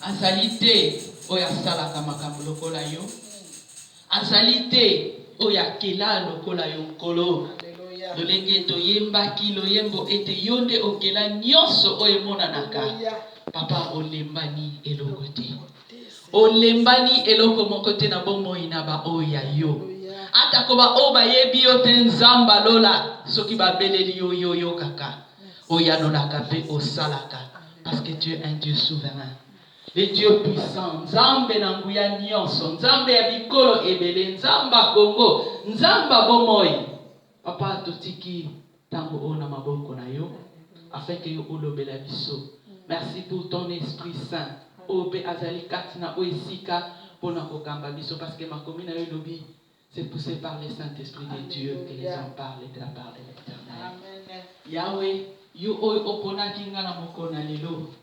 Azalite oya sala kamakambo lokola yo. Azalite oya kela lokola yo kolo. Lolenge to yemba kilo yembo ete yonde okela nyonso oye monanaka. Papa olembani elokote. Olembani eloko mokote na bomo inaba oya yo. Ata koba oba yebi yo tenzamba lola soki ba beleli yo kaka. Oya nonaka pe osalaka parce que tu es un Dieu souverain. Le Dieu puissant, Nzambe na nguya nyonso, Nzambe ya bikolo ebele, Nzamba Kongo, Nzamba bomoi. Papa totiki tango ona maboko na yo, afin que yo olobela biso. Merci pour ton Esprit Saint. Obe azali katina oisika pona kokamba biso parce que ma commune na yo lobi, c'est poussé par le Saint-Esprit de Dieu que les hommes parlent de la part de l'Éternel. Yahweh, yo opona kinga na mokona lelo,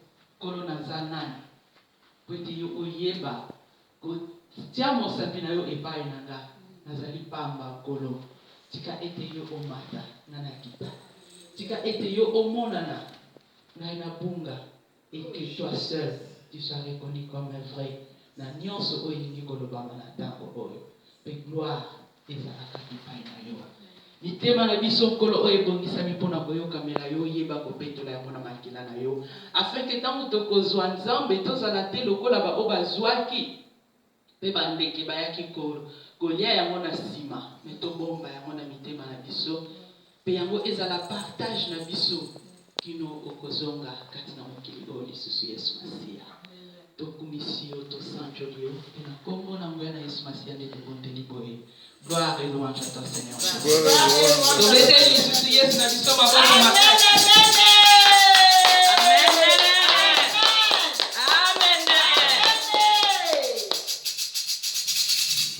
kolona zanani. Pwete yo oyeba ko tia mosapi na yo epai nanga nazali pamba kolo tika ete yo omata na nakita tika ete yo omonana na ina bunga et que toi seul tu sois reconnu comme vrai na nyonso oyo ningi kolobama na tango oyo pe gloire ezalaka epai na yo mitema na biso kolo oyo ebongisami mpona koyokamela yo oyeba kopetola yango na makila na yo afin que ntango tokozwa Nzambe tozala te lokola bao bazwaki mpe bandeke bayaki kolia yango na nsima me tobomba yango na mitema na biso mpe yango ezala partage na biso kino okozonga kati na mokili oyo lisusu Yesu Masiya tokumisi yo tosanjoli yo mpe na kombo na ngoya na Yesu Masiya nde tobondeli boye. Gloire et louange à toi, Seigneur.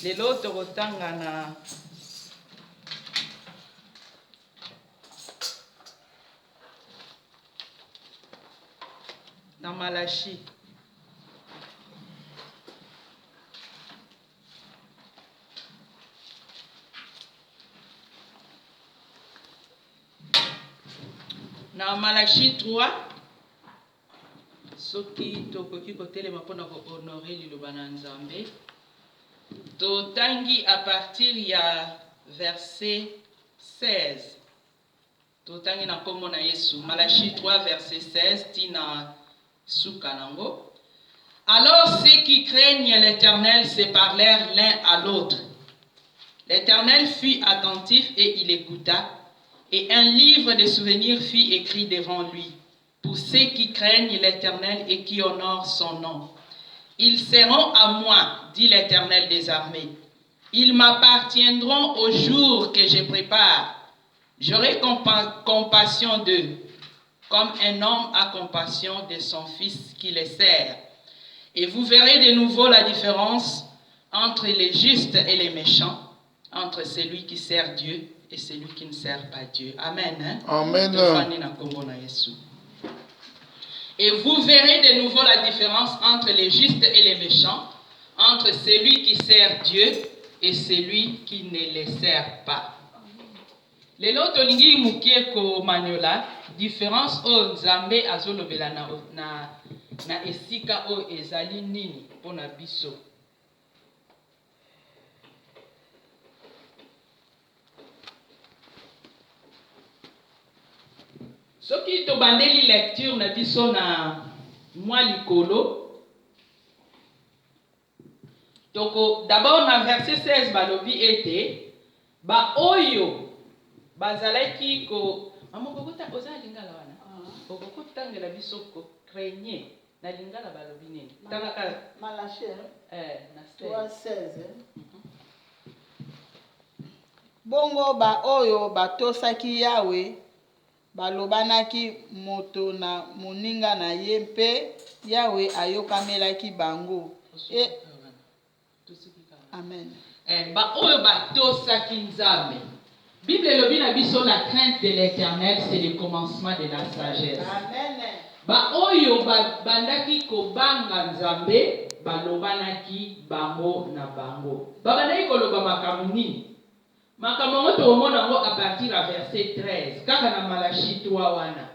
Lelo tokotanga na Malachi. Dans Malachi 3, soki tokoki kotelema mpona honorer liloba na Nzambe, totangi à partir ya verset 16. Totangi na kombo na Yesu. Malachi 3 verset 16 tina sukanango. Alors ceux qui craignent l'Éternel se parlèrent l'un à l'autre. L'Éternel fut attentif et il écouta. Et un livre de souvenirs fut écrit devant lui, pour ceux qui craignent l'Éternel et qui honorent son nom. Ils seront à moi, dit l'Éternel des armées. Ils m'appartiendront au jour que je prépare. J'aurai compassion d'eux, comme un homme a compassion de son fils qui le sert. Et vous verrez de nouveau la différence entre les justes et les méchants, entre celui qui sert Dieu et celui qui ne sert pas Dieu. Amen. Hein? Amen. Et vous verrez de nouveau la différence entre les justes et les méchants, entre celui qui sert Dieu et celui qui ne le sert pas. Lelo tolingi mukie ko maniola différence o Nzambe azolobela na esika o ezali nini pona biso. Soki to bandeli lecture na biso na mwa likolo to Donc, d'abord, dans verset 16, balobi était, ba oyo, bazalaki ko, maman, kokota, oza lingala wana, kokota ngela biso ko craignez, na lingala balobi nini. Malachie, na 3:16. Bongo ba oyo batosaki Yawe, balobanaki moto na moninga na ye mpe Yawe ayokamelaki bango. Amen. Ba oyo batosaki Nzambe. Bible elobi na biso la crainte de l'Éternel, c'est le commencement de la sagesse. Amen. Ba oyo bandaki kobanga Nzambe, balobanaki bango na bango. Babandaki koloba makambo nini? Makambo ngo tokomona ngo à partir à verset 13. Kaka na Malachi 3 wana.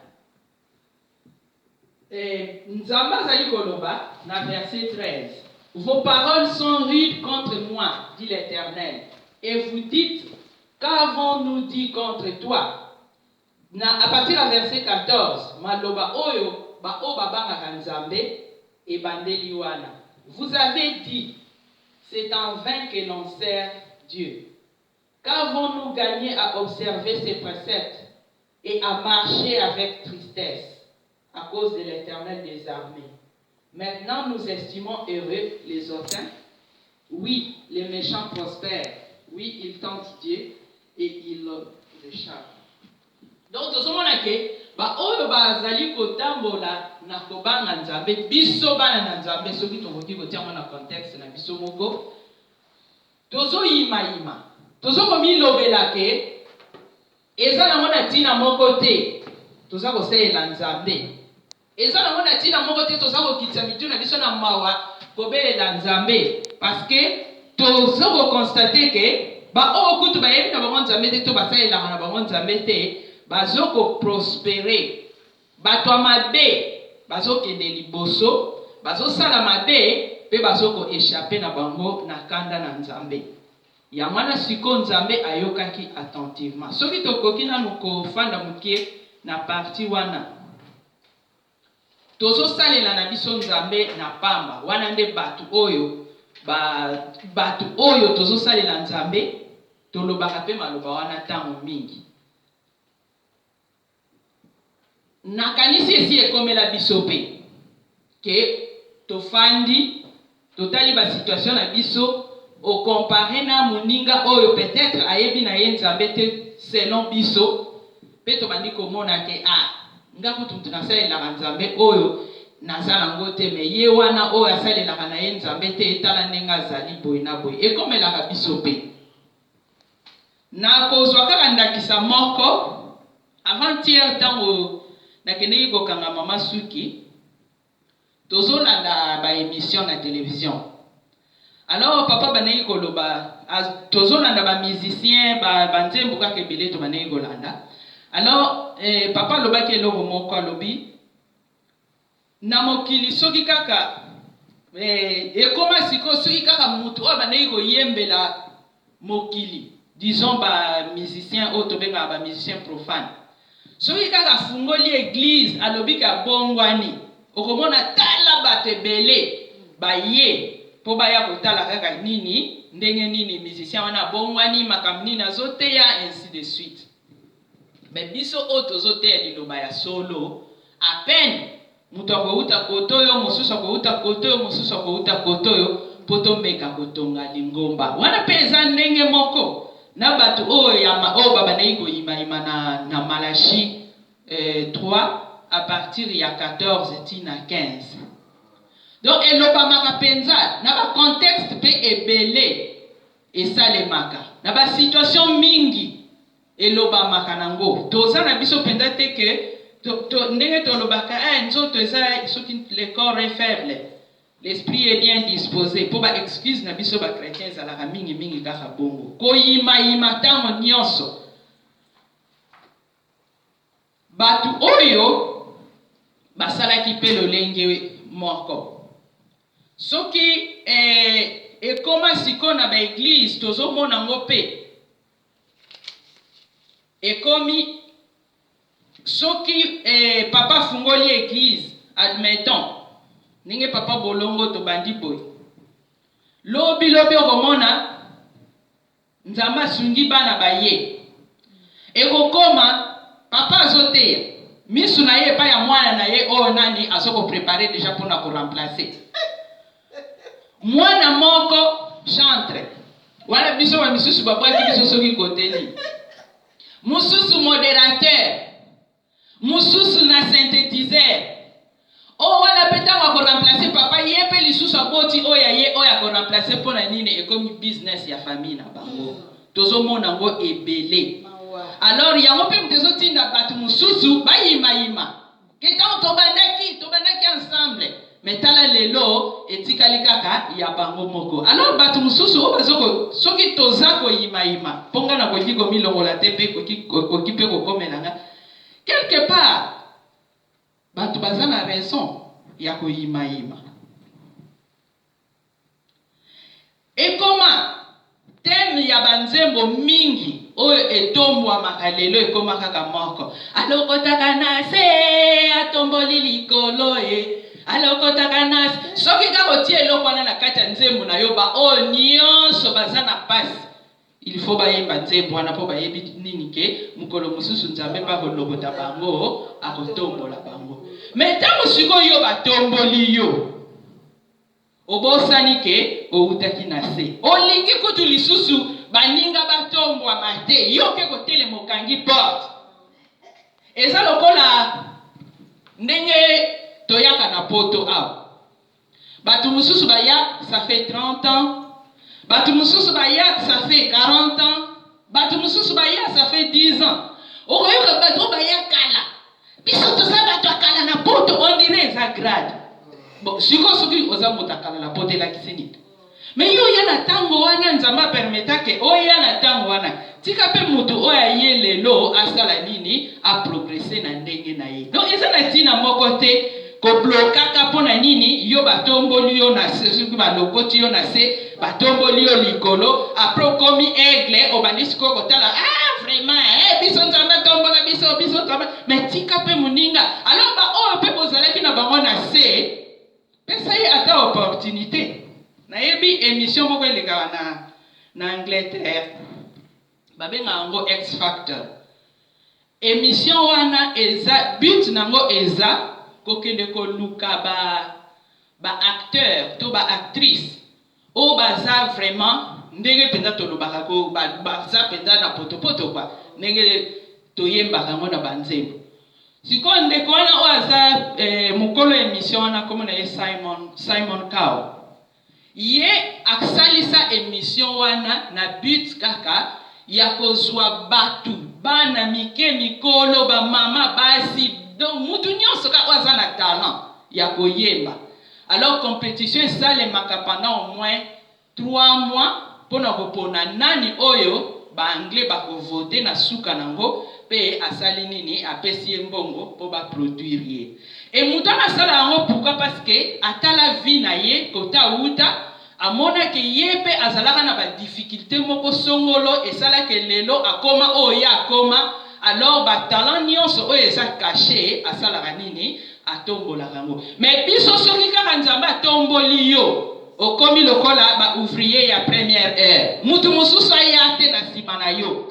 Nzambe azali koloba na verset 13. Vos paroles sont rudes contre moi, dit l'Éternel. Et vous dites, qu'avons-nous dit contre toi? À partir du verset 14, Maloba Oyo, Ba Oba Banga Nzambe, et Bandeli Wana. Vous avez dit, c'est en vain que l'on sert Dieu. Qu'avons-nous gagné à observer ses préceptes et à marcher avec tristesse à cause de l'Éternel des armées? Maintenant, nous estimons heureux les hautains. Oui, les méchants prospèrent. Oui, ils tentent Dieu et ils le charment. Donc, tout ce monde a dit, oyo bazali kotambola na kobanga Nzambe, biso bana na Nzambe, soki tokoki kotia na contexte na biso moko, tozo yima. Tozo komi lobela ke, eza na mona tina moko te, toza koseela Nzambe. Eza na mona tina moko te, toza kokitisa mitu na biso na mawa, kobelela Nzambe. Parce que, tozo ko constate ke, oyo kutu bayebi na bango Nzambe te, to basaelaka na bango Nzambe te, bazo ko prospérer. Bato ya mabe, bazo kende liboso, bazo sala mabe, pe bazo ko échapper na bango na kanda na Nzambe. Yamana siko Nzambe ayokaki attentivement. Soki tokoki nanu kofanda mukie na parti wana. Tozo salela na biso Nzambe na pamba. Wana nde batu oyo tozo salela Nzambe, tolobaka pe maloba wana tango mingi. Nakanisi esi ekomela biso pe ke tofandi totali ba situation na biso au comparé na moninga oyo peut-être ayebi na ye Nzambe te selon biso pe to bandi komona ke nga kutu na salela Nzambe oyo nazala ngo te me ye wana oyo asalela na ye Nzambe te etala ndenga azali boy na boy ekomela biso pe na kozwa kaka ndakisa moko avant-hier tango nakendeki kokanga mama Suki tozolanda ba émission na télévision. Alors papa baneki koloba tozolanda ba musicien ba nzembo kaka ebele to baneki kolanda. Alors papa lobaki eloko moko alobi na mokili soki kaka ekoma siko soki kaka mutu oyo baneki koyembela mokili, disons ba musicien oyo tobenga ba musicien profane. Soki kaka fungoli église alobi ka bongwani okomona tala bato ebele baye po baya kotala kaka nini ndenge nini musicien wana bongwani makambo nini azoteya ainsi de suite. Mais biso oyo tozoteya liloba ya solo à peine mutu akouta kotoyo mosusu akouta kotoyo mosusu akouta kotoyo po tombeka kotonga lingomba wana mpe eza ndenge moko na bato oyo babandaki koyimayima na Malachi 3 à partir ya 14 tina 15. Donc elobamaka penza na ba contexte pe ebele esalemaka na ba situation mingi elobamaka nango toza na biso penza te ke ndenge tolobaka nzoto eza soki le corps est faible, l'esprit est bien disposé. Pour ba excuse na biso ba chrétiens ezalaka mingi kaka bongo koyima tango nyonso batu oyo basalaki pe lolenge moko soki ekoma siko na ba église tozomona ngo pe ekomi soki papa fungoli église admettons ninge papa bolongo to bandi boy lobi okomona nzamba sungi bana baye ekokoma papa azoteya misu na ye pa ya mwana na ye oyo nani azoko préparer déjà pour na ko remplacer mwana moko chantre wala biso wa misusu babaki biso soki koteli mususu modérateur mususu na synthétiseur o wala peta ko remplacer papa yepe lisusu aboti oya ye oya ko remplacer pona nini ekomi business ya famille na bango tozomona ngo ebele. Alors yango pe mtezo tinda batu mususu bayima keta tobandaki ensemble metala lelo etikali kaka ya bango moko. Alors batu mususu o bazoko soki toza ko yima ponga na ko kiko milongola tepe ko kipe ko komelanga quelque part batu bazana raison ya ko yima. Et comment thème ya banzembo mingi oyo etombwa makalelo ekoma kaka moko alokotaka na se atomboli likolo alokotaka na soki kako tie eloko wana na kati ya nzembo na yo ba oyo nyonso baza na pasi il faut bayemba nzembo wana mpo bayebi nini ke mokolo mosusu nzambe mpa kolokota bango akotombola bango. Me ntango sikoyo batomboli yo obosani ke outaki na se olingi kutu lisusu baninga batombwa mate yoke kotele mokangi porte eza lokola ndenge toyaka na poto awa batu mususu baya ça fait 30 ans batu mususu baya ça fait 40 ans batu mususu baya ça fait 10 ans okoyoka batu baya kala biso toza batu akala na poto on dirait eza grade. Bon, siko soki oza motakala la pote la kisini. Mais yo yana tango wana nzamba permeta ke o yana tango wana tika pe mutu oya ye lelo asala nini a progresser na ndenge na ye. Donc eza na tina moko te ko blokaka pona nini yo batomboli yo na se soki ba lokoti yo na se batomboli yo likolo après komi aigle obandisiko kotala vraiment biso nzamba tombola biso nzamba mais tika pe muninga alors ba o pe bozalaki na bango na se pesa ye ata opportunité na yebi émission moko eleka na Angleterre babenga yango X Factor. Émission wana eza but nango eza kokende koluka ba acteur to ba actrice o baza vraiment ndenge penza tolobaka ko baza penza na potopoto kwa ndenge toyembaka ngo na banzembo. Siko ndeko wana oaza mukolo émission wana komo na ye Simon Cowell. Ye aksalisa émission wana na but kaka ya kozwa batu bana mike mikolo ba mama basi donc mutu nyonso ka oaza na talent ya koyemba. Alors compétition ça les maka pendant au moins 3 mois pona kopona nani oyo ba anglais ba ko voter na suka nango pe asali nini apesi mbongo po ba produire ye. Et mutana sala yango pourquoi parce que atala vie na ye kota uta amona ke yepe azalaka na ba difficulté moko songolo esala ke lelo akoma oya akoma alors ba talent nyonso oyo esa caché asala nini atombola kango. Mais biso soki kaka nzamba tomboli yo okomi lokola ba ouvrier ya première heure mutu mususu ayate na sima na yo.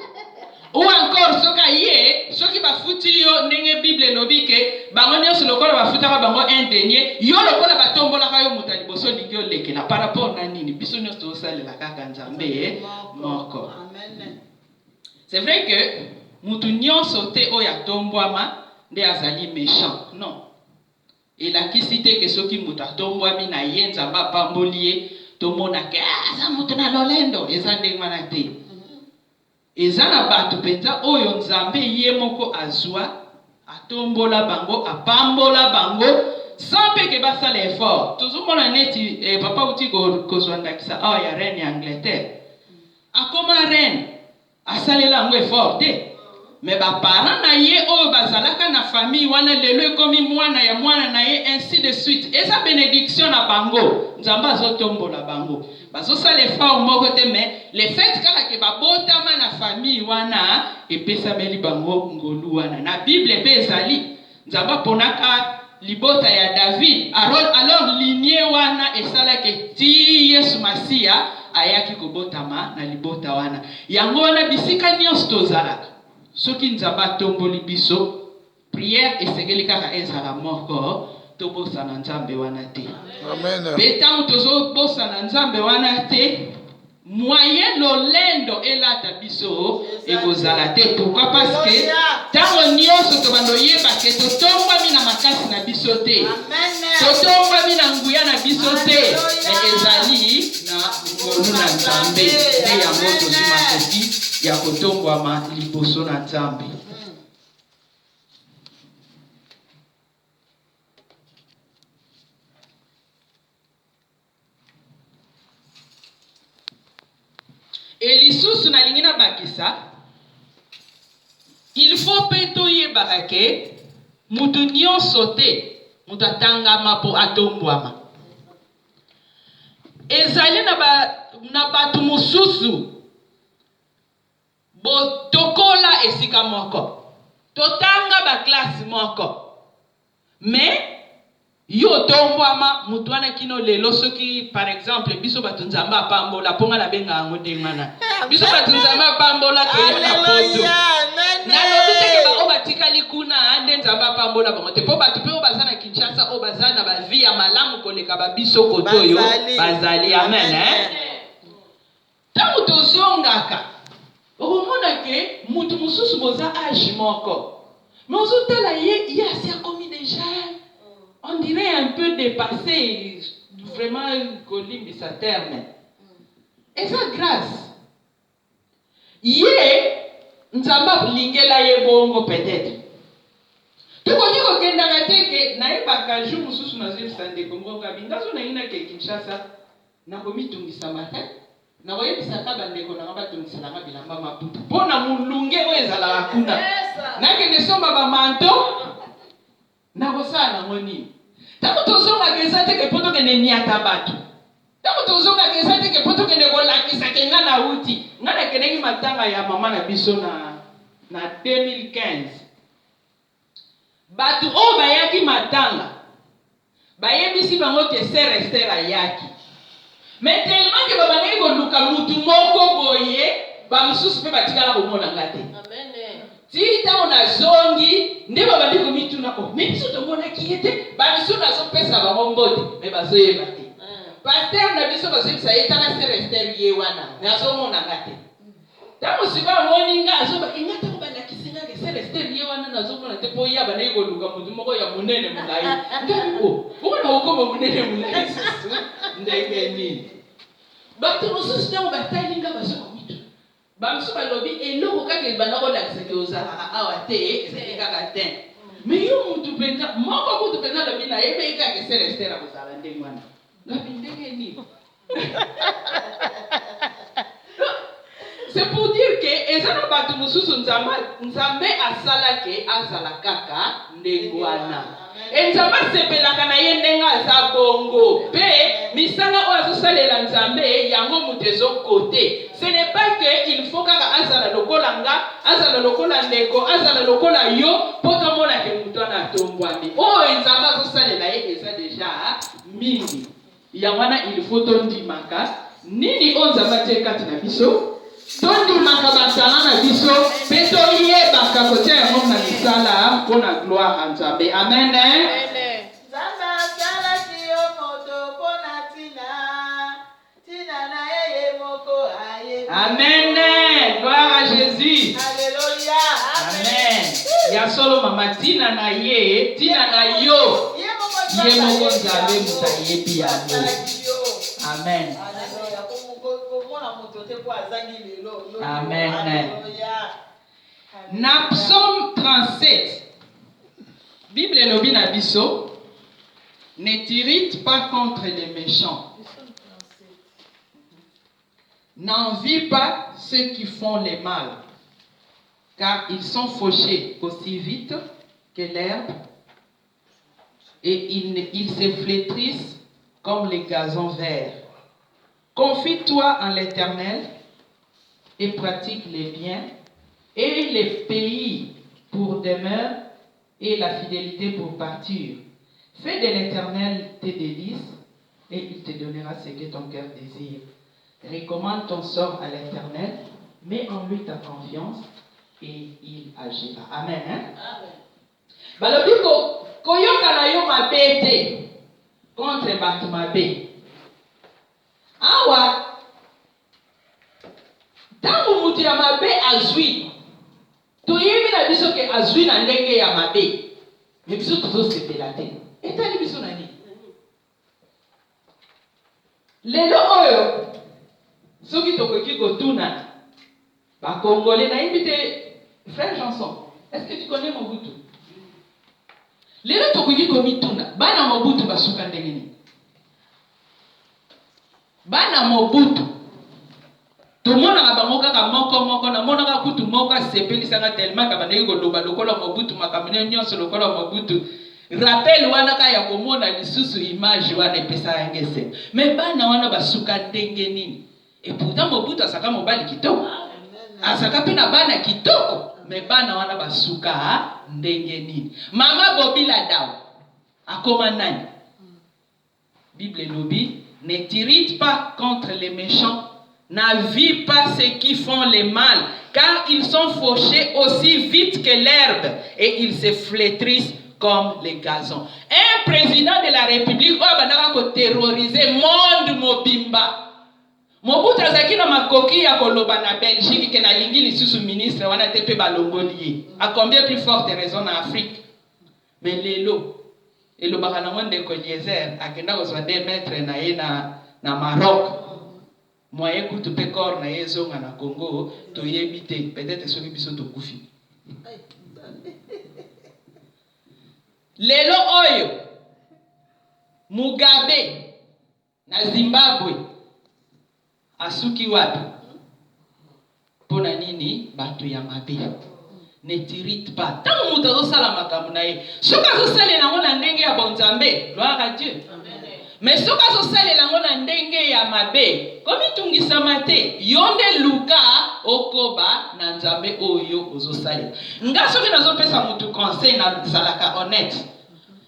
Ou encore soka ye soki bafuti yo ndenge Bible lobike bango nyonso lokola bafutaka bango un denier yo lokola batombolaka yo mutu liboso lingi olekela par rapport na nini biso nyonso tosalela kaka nzambe moko. C'est vrai que mutu nyonso te oyo atombwama nde azali méchant non. Elakisi te ke soki mutu atombwami na ye nzamba apamboli ye tomona ke aza mutu na lolendo eza ndenge wana te. Eza na batu penza oyo nzambe ye moko azwa atombola bango apambola bango sans peke basala effort. Tozomona neti papa uti kozwa ndakisa awa ya reine ya Angleterre akoma reine asalela ngo effort te. Mais ba parents na ye oyo bazalaka na famille wana lelo ekomi mwana ya mwana na ye ainsi de suite eza bénédiction na bango nzamba azotombola bango bazosala effort moko te. Mais le fait kaka ke babotama na famille wana epesameli bango ngolu wana na Bible pe ezali nzamba ponaka libota ya David. Alors lignée wana esalaki ti Yesu Masia ayaki kobotama na libota wana. Yango wana bisika nyonso tozalaka. Soki nzambe atomboli biso, prière esengeli kaka ezala moko tobosana nzambe wana te. Amen. Betango tozobosana nzambe wana te, moyen lolendo elata biso ekozala te. Pourquoi? Parce que tango nyonso tobando yeba ke totombwami na makasi na biso te, totombwami na nguya na biso te, ezali na ngolu na nzambe nde yango tozwi makoki ya kotombwama liboso na nzambe. Elisusu na lingina bakisa, il faut peto yebaka ke mutu nyonso te mutu atangama po atombwama. Ezali na batu mosusu tokola esika moko, totanga ba classe moko, mais yo tombwama mutu wana kino lelo soki par exemple biso batu nzamba pambola ponga na benga ngo dengana biso batu nzamba pambola to na poto na lobuteke ba obatikali kuna ande nzamba pambola bango te po batu pe obazana Kinshasa obazana ba vie ya malamu koleka ba biso kotoyo bazali. Amen. Tango tozongaka okomona ke mutu mususu boza age moko, mais ozotala ye asi akomi déjà, on dirait un peu dépassé, vraiment colimbi sa terme. Et ça grâce. Yé, nzamba lingela ye bongo peut-être. Tukoki kokenda kateke na yebaka jour mususu na zeli sande kongo kabingazo na ina ke Kinshasa na komitungisa mata. Na koyebisa ka bandeko na batungisa na bilamba maputa. Pona mulunge oyo ezala kuna. Na kende somba ba manto na kosala ngoni. Tango tozonga kesa teke poto kende niata batu. Tango tozonga kesa teke poto kende kolakisa kenga na uti. Ngana kenengi matanga ya mama na biso na 2015. Batu o bayaki matanga. Bayebisi bango ke sere Esther ayaki. Mais tellement que baba ngai koluka mutu moko boye, ba mususu pe batikala komona ngate. Amen. Ti tango na zongi nde baba ndiko mituna ko. Mais biso tomona ki ete ba biso na so pesa ba mbote, mais bazoyeba te. Pasteur na biso bazobisa yetala sere Esther ye wana. Na so mona ngate. Tango siba moninga azoba ingata ko bana kisinga ke sere Esther ye wana na zo mona te po ya bana koluka mutu moko ya munene mulai. Ngako, ubona uko munene mulai. Ndenge nini? Batu mususu tango batalinga bazoko mitu. Bamusu balobi eloko kaka banako lakisa ke ozala awa te ezali kaka te. Mais yo mutu penza moko mutu penza lobi na yebe kaka ke sere Esther kozala ndenge wana. Lobi ndenge nini? C'est pour dire que ezana batu mususu nzambe asala ke azala kaka ndenge wana. Nzamba sepelaka na ye ndenge aza bongo. Pe misala oyo azosalela nzambe yango mutezo kote. Ce n'est pas que il faut kaka azala lokola nga, azala lokola ndeko, azala lokola yo poto mona ke mutu na tombwani. Oyo nzamba azosalela ye eza déjà mingi. Yangwana il faut tondimaka nini onzamba te kati na biso. Tondimaka basala na biso pe toyebaka kotia yango na misala mpona gloire ya Nzambe. Amen. Amen. Gloire à Jésus. Alléluia. Amen. Ya solo mama tina na ye, tina na yo. Ye moko Nzambe mutayebi yango. Amen. Amen. Na Psaume 37. Bible elobi na biso, ne t'irrite pas contre les méchants. N'envie pas ceux qui font les mal, car ils sont fauchés aussi vite que l'herbe et ils se flétrissent comme les gazons verts. Confie-toi en l'Éternel et pratique les biens et les pays pour demeure et la fidélité pour partir. Fais de l'Éternel tes délices et il te donnera ce que ton cœur désire. Recommande ton sort à l'Éternel, mets en lui ta confiance et il agira. Amen. Hein? Amen. Balobi koyoka na yo mabe te contre bato mabe. Awa tango mutu ya mabe azwi toyebi na biso ke azwi na ndenge ya mabe me biso tozosepela te etali biso na nini lelo oyo soki tokoki kotuna bakongole nayebi te frère Janson, est-ce que tu connais Mobutu? Lelo tokoki komituna bana Mobutu basuka ndenge nini bana Mobutu tomonaka bango kaka moko namonaka kutu moko asepelisanga tellement ka bandeki koloba lokola Mobutu makambo nyonso lokola Mobutu rappel wana ka ya komona lisusu image wana epesa yangese mais bana wana basuka ndenge nini et pourtant Mobutu asaka mobali kitoko asaka pe na bana kitoko mais bana wana basuka ndenge nini mama Bobila Dao akoma nani Bible lobi ne t'irrite pas contre les méchants. N'avis pas ceux qui font le mal, car ils sont fauchés aussi vite que l'herbe et ils se flétrissent comme les gazons. Un président de la République a terrorisé le monde mobimba. Mobutu azaki na makoki ya koloba na Belgique ke na lingi lisusu ministre wana te pe balongoli. À combien plus forte raison en Afrique? Mais lelo elobaka na monde ko Eliezer akenda kozwa 2 mètres na ye na Maroc. Moyen kutu pe corps na yezonga na Congo to yebite peut-être soki biso to kufi. Lelo oyo Mugabe na Zimbabwe asuki wapi? Pona nini bato ya mabe? Ne t'irrite pas. Tant mutu azosala makambo na ye. Soki azosalela ngo na ndenge ya bonzambe, gloire à Dieu. Mais soki azosalela ngo na ndenge ya mabe, komitungisa te, yonde luka okoba na nzambe oyo ozosalela. Nga soki nazopesa mutu conseil na zalaka honnête.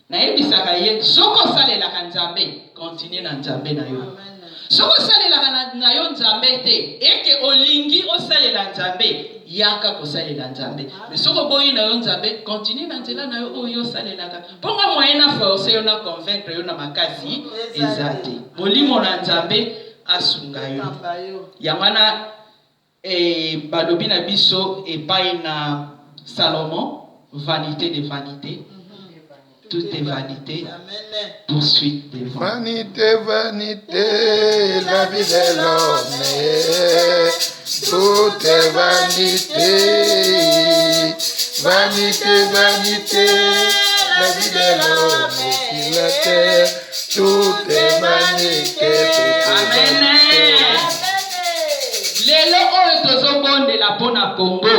Nayebisaka ye, soko osalelaka nzambe, continue na nzambe na yo. Soko osalelaka na yo nzambe te, eke olingi osalela nzambe, yaka kosalela nzambe. Mais soko boyi na yo nzambe, continue na nzela na yo oyo osalelaka. Ponga moyen na forcer yo na convaincre yo na makasi ezate. Molimo na nzambe asunga yo. Yamana balobi na biso epai na Salomon, vanité de vanité. Tout est vanité, poursuite des vents. Vanité, vanité, la vie de l'homme. Tout est vanité. Vanité, vanité, la vie de l'homme. Sur la terre, tout est vanité. Amen. Lelo oyo tozobonde la pona Congo.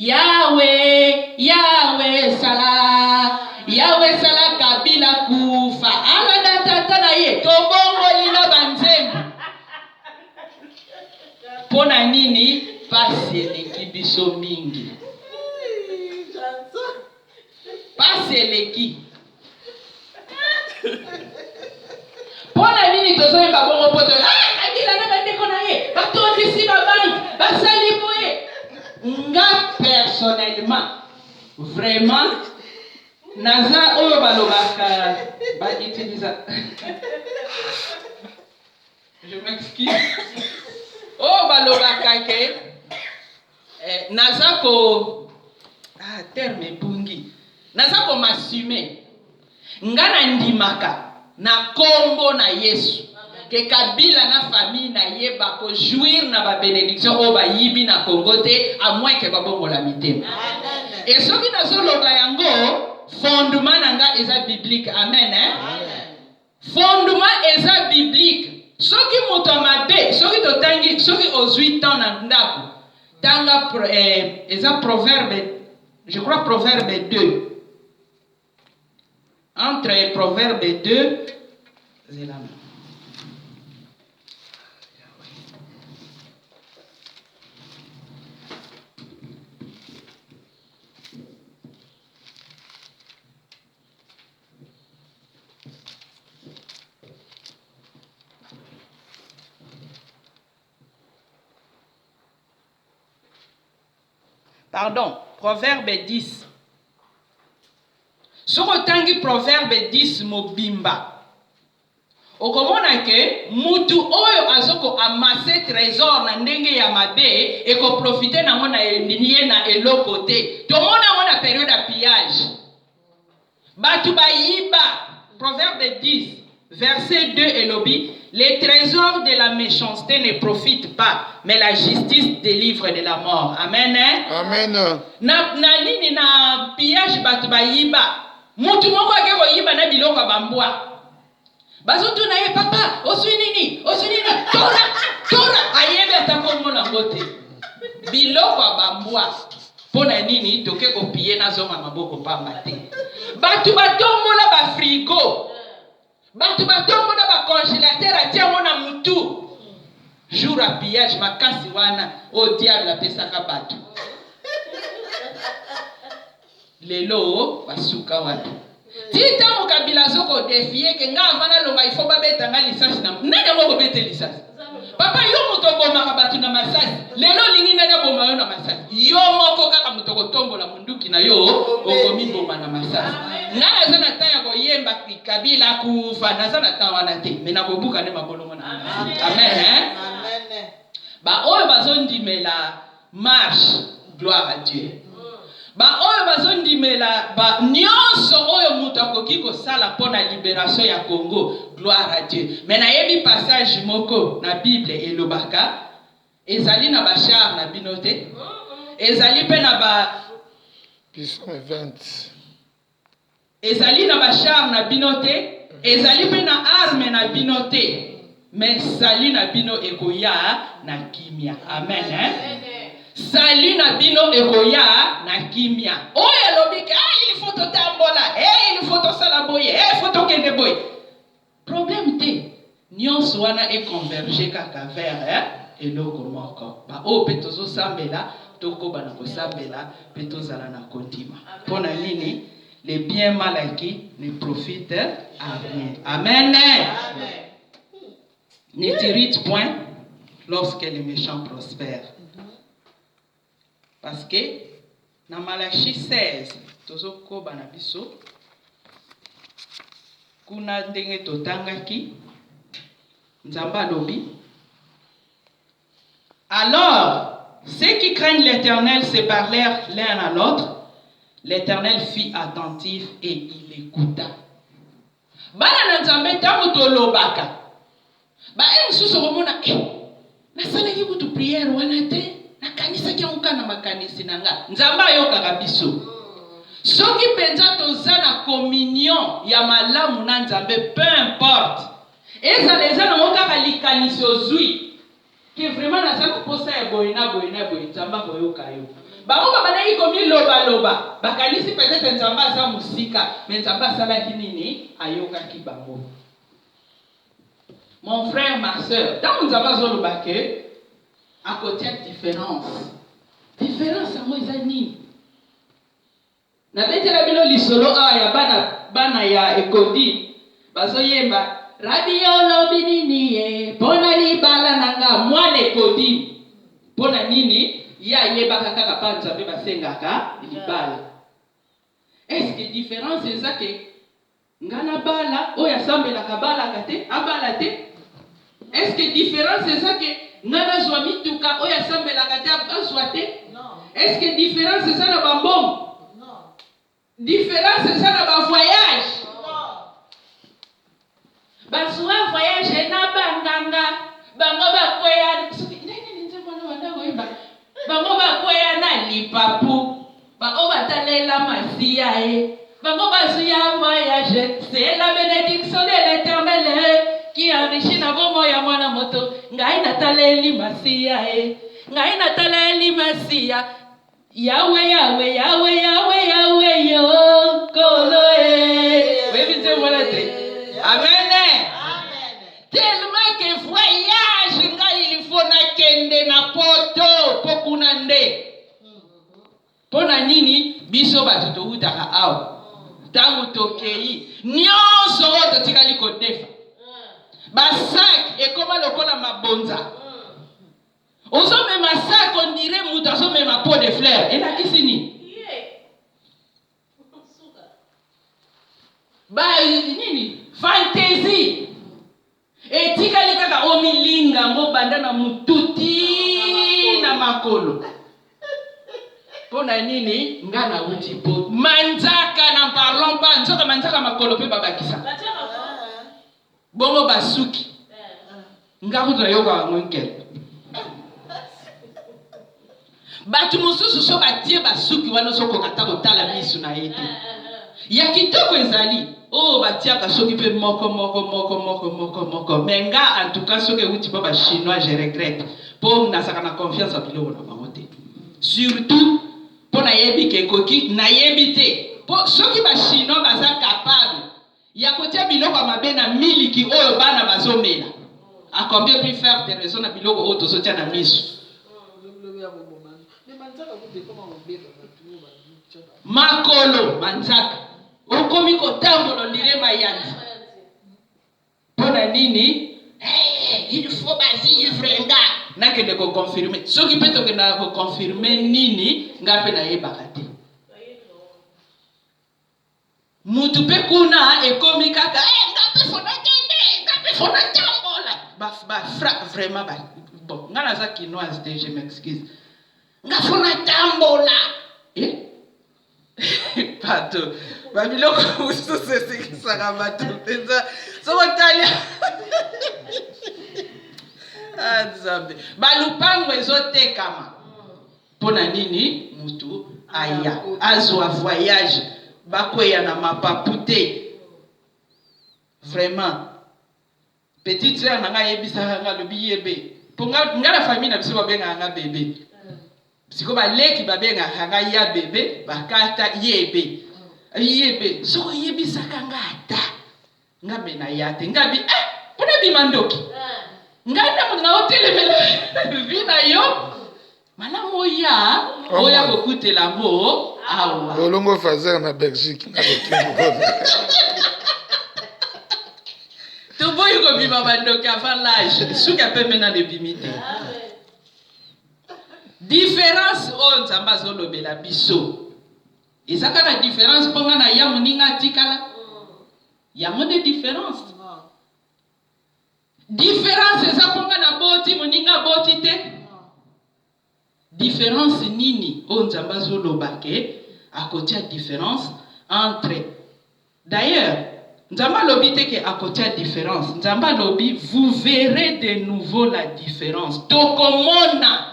Yahweh, Yahweh sala, Yahweh sala Kabila kufa. Alada tata na ye, tobongo lino banzembu. Pona nini pasi eleki biso mingi. Pasi eleki. Pona nini tozoyeba bongo poto. Kabila na bandeko na ye, batondisi babanki, basali boye. Nga personnellement vraiment naza oyo balobaka ba utilisa je m'excuse oyo balobaka ke naza ko terme bungi naza ko m'assumer nga na ndimaka na kombo na Yesu que Kabila na famille na yeba ko jouir na ba bénédiction o ba yibi na Congo te à moins que ba bongo la mitema. Et soki na zoloba yango fondement nanga eza biblique. Amen hein? Fondement eza biblique. Soki moto mabe, soki to tangi, soki ozwi temps na ndako. Tanga eza proverbe, je crois proverbe 2. Entre proverbe 2 zélam. Pardon, Proverbe 10. Sokotangi Proverbe 10 mobimba. Okomona ke mutu oyo azoko amasse trésor na ndenge ya mabe et ko profiter na mona niye na eloko te. Tomona mona période de pillage. Batu bayiba. Proverbe 10 verset 2 elobi, les trésors de la méchanceté ne profitent pas, mais la justice délivre de la mort. Amen. Amen. Na nini na pillage batu bayiba. Mutu moko akeko yiba na biloko bambwa. Bazotu na ye papa, oswinini, tora, ayebe atako na ngote. Biloko bambwa. Pona nini toke kopiye na zonga maboko pamba te. Batu batombola ba frigo. Batu batombola ba congélateur atia mona mutu. Jour à pillage makasi wana o diable apesaka batu. Lelo basuka wapi. Tita mokabila zoko defie ke nga avana longa ifo babeta nga lisasi na nani moko bete lisasi. Papa yo mutoko maka batu na masasi. Lelo lingi nani boma yo na masasi. Yo moko kaka mutoko tombola munduki na yo okomi boma na masasi. Nga azana taya ko yemba kabila kufa nazana tawa wana te. Mena ko buka ne mabolongo na. Amen. Amen. Ba oyo bazondimela marche, gloire à Dieu. Ba oyo bazondimela ba nyonso oyo mutu akoki kosala pona libération ya Congo, gloire à Dieu. Mais na yebi passage moko na Bible elobaka ezali na ba char na binote. Ezali pe na ba Psaume 20. ezali na ba char na binote, ezali pe na arme na binote. Mais sali na bino ekoya na kimia. Amen. Sali na bino ekoya na kimia. Oya lobika, il faut totambola, il faut tosala boye, il faut tokende boye. Problème te. Nyonso wana e converger kaka vers eloko moko. Ba o pe tozo sambela, toko bana ko sambela, pe tozala na kontima. Pona nini? Les biens mal acquis ne profitent à rien. Amen. Amen. Ne t'irrite point lorsque les méchants prospèrent. Parce que dans Malachie 16, tozoko banabiso kuna ndenge totangaki nzamba lobi. Alors, ceux qui craignent l'Éternel se parlèrent l'un à l'autre. L'Éternel fit attentif et il écouta. Bana nzambe tango tolobaka. Ba msusu komona nasala ki kutu prière wana te na kanisa ki onka na makanisi nanga nzamba yoka biso soki penza toza na communion ya malamu na nzambe peu importe ezaleza na moka likanisi ozui que vraiment na sako posa ya boyina nzamba koyoka yo bango bana yi komi loba bakanisi peut-être nzamba za musika mais nzamba sala ki nini ayoka ki bango. Mon frère, ma soeur, dans nous avons le baquet, à côté de différence. Différence à moi, ils na bete la bilo lisolo ya bana ya ekodi bazo yemba radio lobinini ye pona libala nanga mwana ekodi pona nini ya yeba kaka panza be basengaka libala. Est-ce que différence c'est ça que ngana bala oya sambela kabala kate abala te? Est-ce que différence c'est ça que ngana zwa mituka oya sambela kate aswate? Non. Est-ce que différence c'est ça na bambom? Non. Différence c'est ça na ba voyage? Non. Baswa voyage na banganga bango ba koya nini nzembo na wanda koyeba bango ba koya na lipapu bango batalela masia bango bazuya voyage. C'est la bénédiction de l'Éternel qui enrichit na bomo ya mwana moto. Ngai nataleli masia ngai nataleli masia Yahweh Yahweh Yahweh Yahweh Yahweh yo kolo webite molate. Amen. Tellement que voyage ngai il faut na kende na poto pokuna nde pona nini biso batu to utaka awo tangu tokei nyonso oto tikali kodefa basak ekoma lokola mabonza ozome masak on dirait mutu azome mais ma peau de fleurs. Et là, qui finit? Bah, nini? Fantaisie. Et tika likaka omilinga mo banda na mututi na makolo. Pona nini? Ngana uti po. Manzaka na parlons pas. Nzoka manzaka makolo pe babakisa. Bongo basuki. Ngaku na yoka ngwenkel. Batu mususu so batie basuki wana so kokata kotala misu na yete. Ya kitoko ezali. Oh batia kasoki pe moko. Menga en tout cas soki uti pa ba chinois je regrette. Pour na saka na confiance a bilo na bangote. Surtout pour na yebi ke koki na yebi te. Pour soki ba chinois baza capable ya kotia biloko mabe na miliki oyo bana bazomela. A combien plus faire des raisons na biloko oyo tozotia na misu. Makolo manzaka okomi kotambola ndire mayanzi pona nini il faut vivre nga nakende ko confirmer soki peto kenda ko confirmer nini ngape na yebaka te mutu pe kuna ekomi kaka ngape fona kende ngape fona tambola ba vraiment ba bon ngana za kinoise je m'excuse nga fona tambola Pato, babiloko uso sesi sakamatu penza so watalia Nzambe balupango ezote kama pona nini mutu aya azwa voyage bakoya na mapapute vraiment petite sœur nanga yebisa nga lobi yebe ponga ngala famille na biso babenga nga bébé siko baleki babenga hanga ya bébé bakata yebe soko yebisa kanga ata ngabe na yate ngabi pona bimandoki ngana mona hotel mela vina yo mana moya oya kokutela mo awa olongo fazer na Belgique na kokimbo to boy ko bima bandoki avant l'âge suka pe mena de bimite différence on zambazo lobela biso ezaka na différence ponga na ya moninga tikala ya mone différence eza ponga na boti moninga boti te différence nini on zambazo lobake à côté de différence entre d'ailleurs nzamba lobi te ke à côté de différence nzamba lobi vous verrez de nouveau la différence tokomona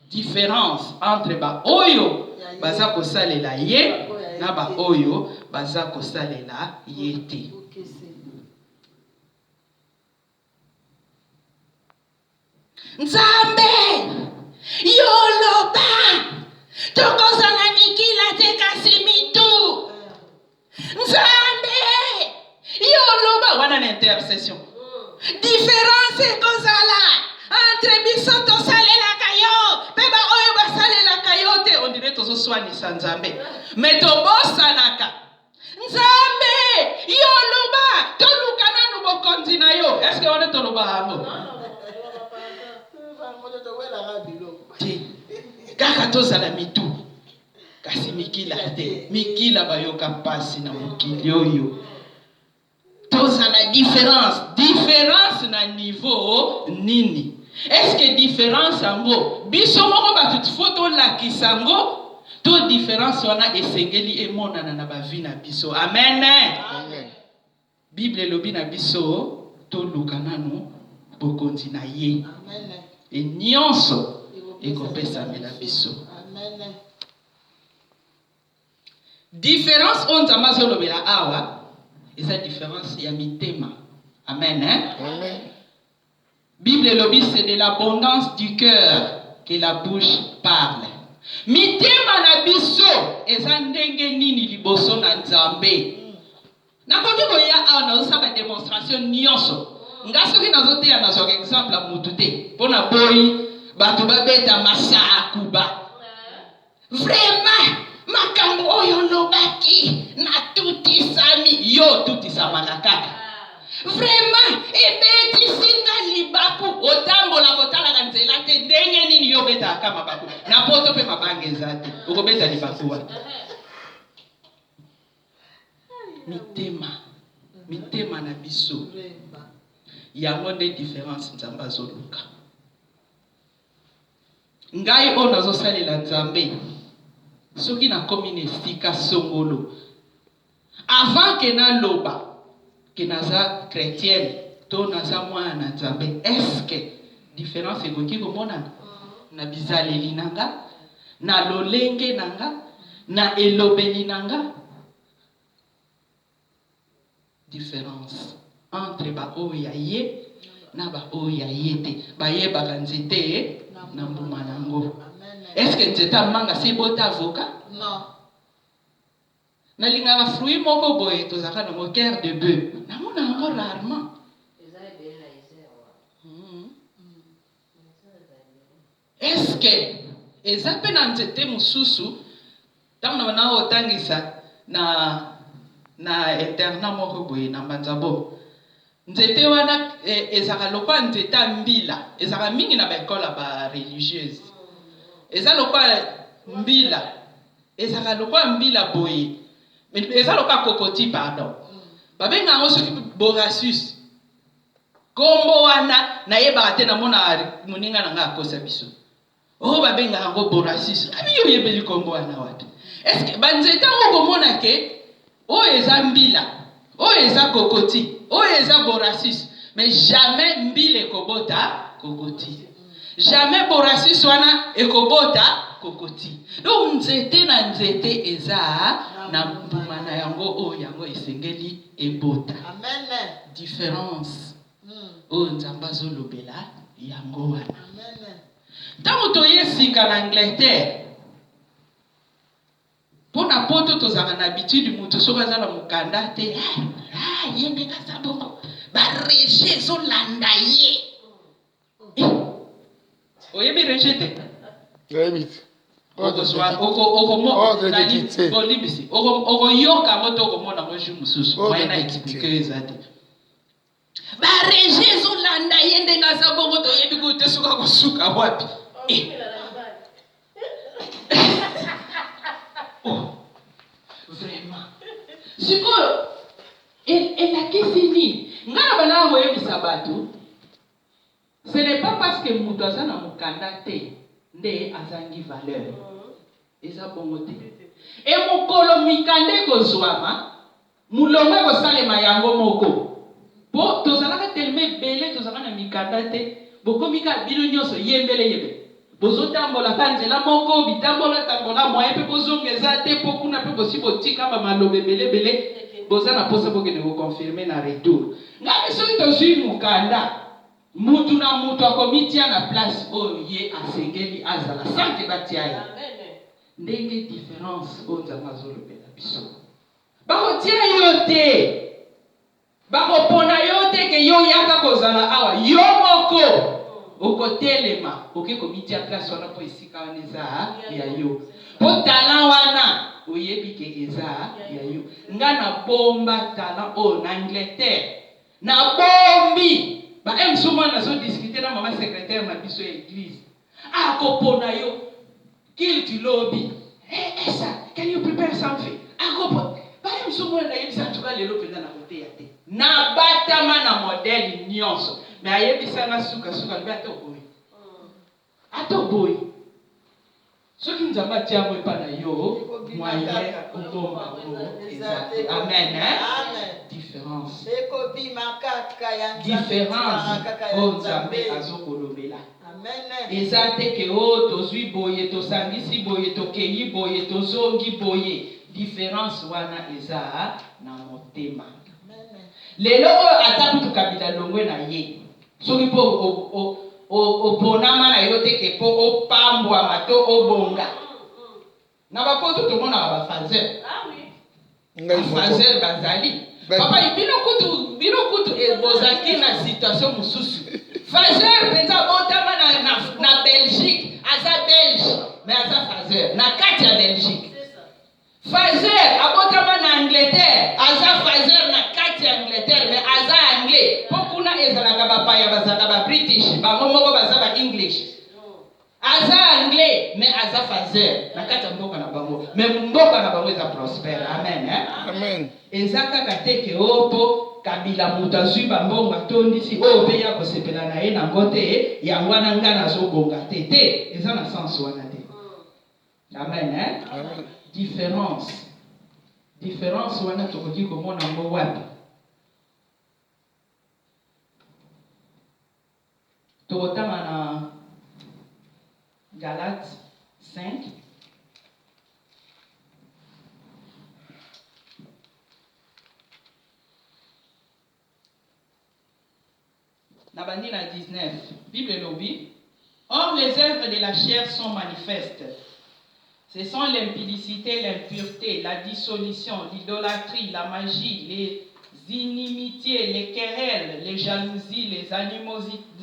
différence entre ba oyo baza kosalela ye na ba oyo baza kosalela ye te. Nzambe yoloba tokozala mikila te kasi mitu. Nzambe yoloba wana na intercession différence ekozala entre biso tosalelaka yo pe ba oyo basalelaka yo te. On dirait tozoswanisa Nzambe mais tobosanaka. Nzambe yoloba toluka nanu bokonzi na yo. Est-ce que wana toloba hango kaka tozala mitu kasi mikila te. Mikila bayoka pasi na mokili oyo. Tozala différence na niveau nini. Est-ce que différence ango biso moko batuti photo la kisango to différence wana esengeli emonana na bavi na biso. Amen. Amen. Bible lobi na biso to luka nanu bokonzi na ye. Amen. Et nyonso ekopesa mela biso. Amen. Différence on zamazo lobela awa esa différence ya mitema. Amen. Amen. Bible lobi c'est de l'abondance du cœur que la bouche parle. Mitema na biso esa ndenge nini liboso na Nzambe. Na koki koya awa na osaba démonstration nyonso. Ngasoki nazoteya na so exemple a mutu te. Pona boy batu babeta masa akuba. Vraiment makambo oyo lobaki na tuti sami yo tuti samana kaka. Vraiment ebeti singa libaku otambola kotala kanzela te ndenge nini yo beta kama baku na poto ezate. Okobeta libakuwa. Mitema na biso. Yango de différence nzambe azoluka. Ngai o nazosalela nzambe. Soki na komi na esika songolo. Avant que na loba que naza chrétienne, to naza mwana na nzambe, est-ce que différence ekoki komonana? Na bizaleli nanga, na lolenge nanga, na elobeli nanga. Différence entre ba oya ye na ba oya yete. Ba ye ba nzete na mbuma nango. Est-ce que nzeta manga si bota avocat? Non. Na linga fruit moko boye tozaka na mo cœur de bœuf. Na mona ngo rarement. Est-ce que ezape na nzete mususu tamna na otangisa na eterna moko boye na Mbanzabo. Nzete wana ezaka lokwa nzeta mbila. Ezaka mingi na baekola ba religieuse. Eza lokwa mbila. Ezaka lokwa mbila boye. Eza lokwa kokoti pardon. Babenga ngo soki Borasius. Kombo wana na yeba te na mona muninga na nga akosa biso. Oh babenga ngo Borasius. Abi yo yebeli kombo wana wapi? Est-ce que banzeta ngo mona ke o eza mbila, o eza kokoti, o eza Borasius, mais jamais mbile ekobota kokoti. Jamais Borasius wana ekobota kokoti. Donc nzete na nzete eza na mbuma na yango o yango esengeli ebota. Amen. Différence. O nzambe azolobela yango wana. Amen. Tango toyesika na Angleterre, pona poto tozaka na habitude mutu soka za na mukanda te yende kasa bongo ba rejet zo landa ye oyebi rejet te oko yoka moto oko mona ngo ju mususu wana expliquer ezate ba rejet zo landa yende kasa bongo to yebi ko te soka ko suka wapi vraiment. Sikoyo elakisini ngana bana boyebisa bato. Ce n'est pas parce que mutu aza na mukanda te nde azangi valeur. Eza bongo te. E mokolo mikande kozwama mulonga kosalema yango moko. Po tozalaka teleme bele tozalaka na mikanda te bokomika bino nyonso yembele yebe. Bozotambola kanzela moko bitambola tambola moye pe bozongeza te po kuna pe bosibo tika ba malobe bele boza na posa boke de confirmer na retour ngabe soki tozwi mukanda mutu na mutu akomitia na place o ye asengeli azala sanke batia ye ndenge différence o nzambe azolobela biso bakotia yo te bakopona yo te ke yo yaka kozala awa yo moko okotelema oke komitia place wana po esika wana eza ya yo po tala wana oyebi ke eza ya yo nga na bomba tala o na Angleterre na bombi ba emsuma na so discuter na mama secrétaire na biso ya église akopona yo kilti lobi esa can you prepare something akopo ba emsuma na yebisa tuka lelo penda na kote ya te na batama na modèle nyonso mais ayebisa na suka lbe atoboy soki nzambe atiango epa na yo moye obomba ezate amen différence o nzambe azokolobela eza te ke o tozwi boye tosangisi boye tokeyi boye tozongi boye différence wana eza na motema lelo oyo ata kutu kabila longwe na ye soki po oponama na yo te ke po opambwama to obonga na bapoto tomonaka bafazer bafazer bazali papa bino kutu bozalaki na situation mosusu fazer penza botama na Belgique aza belge mais aza fazer na kati ya Belgique fazer abotama na Angleterre aza fazer na kati ya Angleterre mais aza anglais po kuna ezalaka bapaya bazalaka ba British bango moko baza ba English Aza anglais, mais aza fazer. Nakata mboka na bango. Mais mboka na bango eza prospère. Amen. Amen. Ezaka kateke opo kabila muta zuiba mbongo atondisi o pe ya kosepela na ye na ngote ya wana ngana zobonga tete. Eza na sens wana te. Amen. Amen. Différence wana tokoki komona ngo wapi? Tokotama na Galates 5. Nabandi na 19. Bible lobby. Or les œuvres de la chair sont manifestes. Ce sont l'impudicité, l'impureté, la dissolution, l'idolâtrie, la magie, les inimitiés, les querelles, les jalousies, les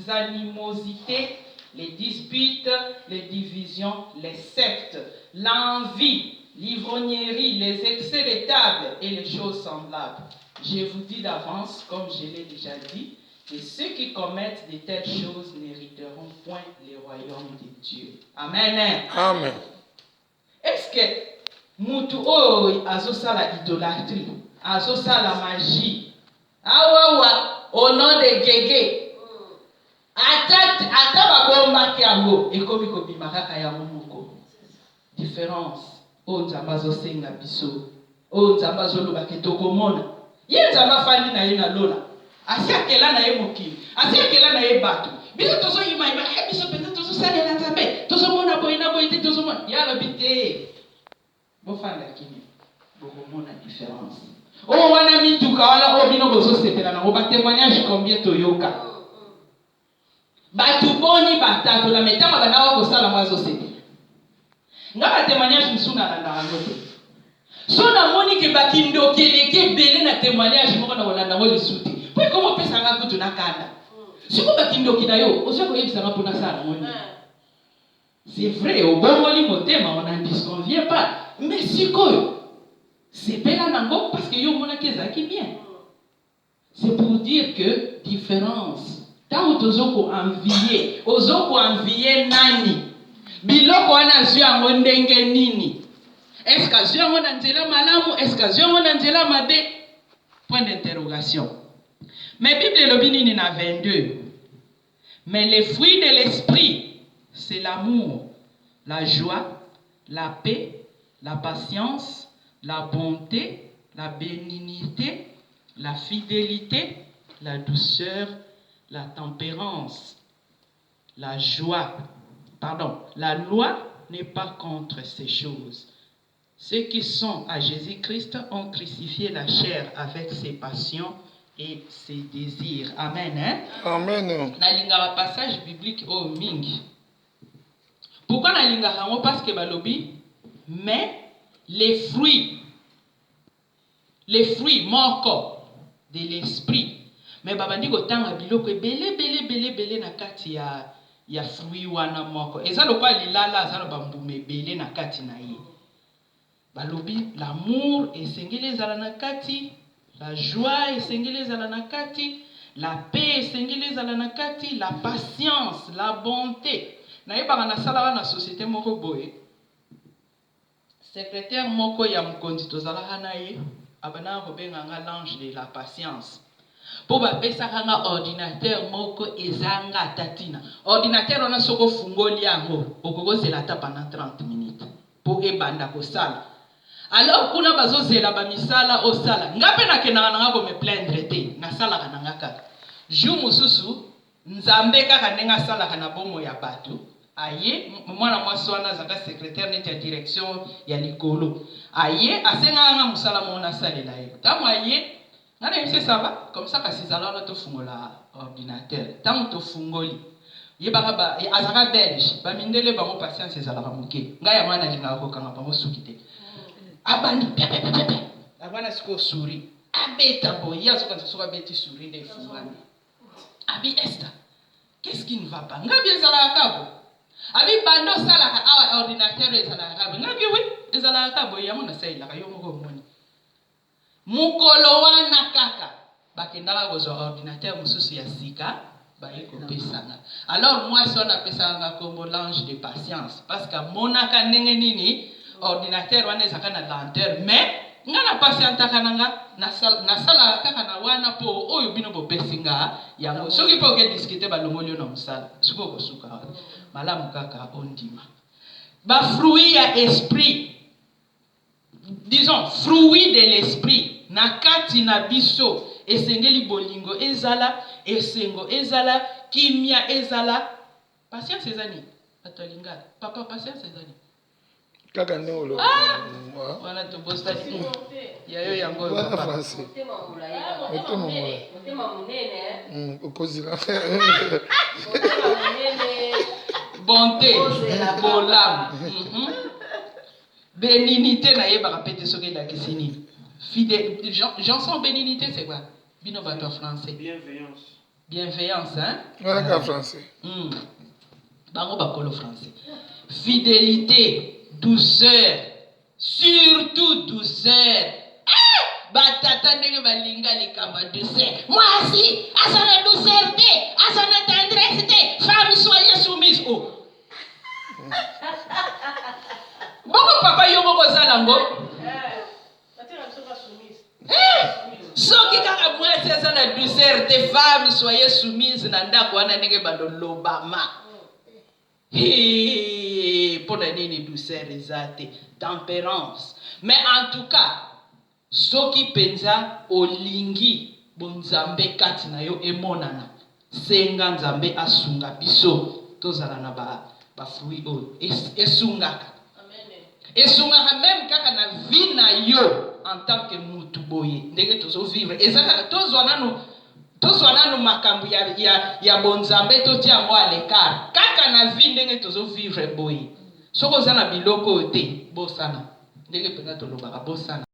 animosités, les disputes, les divisions, les sectes, l'envie, l'ivrognerie, les excès de table et les choses semblables. Je vous dis d'avance, comme je l'ai déjà dit, que ceux qui commettent de telles choses n'hériteront point le royaume de Dieu. Amen. Amen. Est-ce que mutu azosala idolâtrie, azosala magie, awawa au nom de Gege, ata babombaki yango ekomi kobima kaka yango moko. Différence oyo nzambe azosenga biso, oyo nzambe azoloba ke tokomona ye nzambe afandi na ye na lola, asi akela na ye mokili, asi akela na ye bato biso tozoyimayima biso mpenza tozosalela nzambe tozomona boye na boye te tozomona ye alobi te bofanda kini bokomona différence oyo wana mituka wana oyo bino bozosepela nango batémoignage combien toyoka bato boni batatola metama bandawa kosala mwa azosepela nga batémoignage mosusu nalandaka yango te so namoni ke bakindokeleke ebele na témoignage moko na kolanda yango lisu te po ekoma opesanga kutu nakanda siko bakindoki na yo ozwa koyebisanga mpo nasala ngoni c'est vrai obongoli motema on n'en disconvient pas mais sikoyo sepela nango parce que yo monaki ezalaki bien. C'est pour dire que différence tant ozoko envier nani biloko wana zwi yango ndenge nini, est-ce que zwi yango na nzela malamu, est-ce que zwi yango na nzela mabe, point d'interrogation. Mais Bible elobi nini na 22? Mais les fruits de l'esprit, c'est l'amour, la joie, la paix, la patience, la bonté, la bénignité, la fidélité, la douceur, la tempérance, la joie. Pardon, la loi n'est pas contre ces choses. Ceux qui sont à Jésus-Christ ont crucifié la chair avec ses passions et ses désirs. Amen. Hein? Amen. Nalinga passage biblique au mingi. Pourquoi nalinga hango? Parce que balobi, mais les fruits moko de l'esprit. Mais babandi ko tanga biloko belé na kati ya fruit wana moko. Eza lokwa lilala azana bambume belé na kati na ye. Balobi l'amour esengeli ezala na kati, la joie esengeli ezala na kati, la paix esengeli ezala na kati, la patience, la bonté. Na yebaka na sala wana société moko boye. Secrétaire moko ya mokonzi tozalaka na ye, abana kobenga nga l'ange de la patience. Po ba pesaka nga ordinateur moko ezanga tatina. Ordinateur wana soko fungoli yango, okokozela ta pendant 30 minutes. Po ebanda kosala. Alors kuna bazozela ba misala osala. Ngape na kenanga nga ko me plaindre te, na sala kana ngaka. Jour mususu nzambe kaka nenga sala kana bomo ya bato. Aye, mwana mwasi wana zaka secrétaire neti ya direction ya likolo. Aye, asenga nga musala mona salela ye. Tamu aye, ngana yebise saba, comme ça kasi zala to fungola ordinateur. Tamu to fungoli. Ye baka azaka belge, ba mindele bango patience ezalaka muke. Ngaya mwana linga ko kanga bango sukite. Abandi pepe. Abana siko suri. Abeta boy, yazo quand soka beti suri de fungani. Abi Esther, qu'est-ce qui ne va pas? Ngabi ezala kabo. Abi bando sala ka awa ordinateur ezala kabo. Ngabi oui, ezala kabo ya mona sai la yo moko moni. Mukolo wana kaka. Bakendaka ko zo ordinateur mususu ya sika. Alors moi si on appelle ça comme l'ange de patience parce que monaka ndenge nini ordinateur wana ezaka na lenteur mais nga na patience kananga na sala kaka na wana po oyo bino bopesinga yango soki po ke discuter balongoli na musala suko kosuka malamu kaka ondima ba fruit ya esprit disons fruit de l'esprit na kati na biso esengeli bolingo ezala esengo ezala kimia ezala patience ezani atolinga papa patience ezani kaka ndolo wana to bosta yayo yango papa français motema munene okozila bonté bolam bénignité na yeba répéter ce que la kisini fidèle chanson bénignité c'est quoi bino bato français bienveillance hein voilà français bango bakolo français fidélité douceur surtout douceur batata ndenge balinga likamba douceur mwasi asana douceur te asana tendresse te femme soyez soumise bongo papa yo moko zalango soki kaka mwasi asana douceur te femme soyez soumise na ndako wana ndenge bando lobama pona nini douceur ezate tempérance mais en tout cas soki penza olingi bonzambe kati na yo emonana senga nzambe asunga biso tozala na ba fruit oyo esungaka esungaka même kaka na vie na yo en tant que mutu boye ndenge tozo vivre ezaka tozwa nanu makambo ya bonzambe totia yango à l'écart kaka na vie ndenge tozo vivre boye soko oza na biloko te bosana ndenge penza tolobaka bosana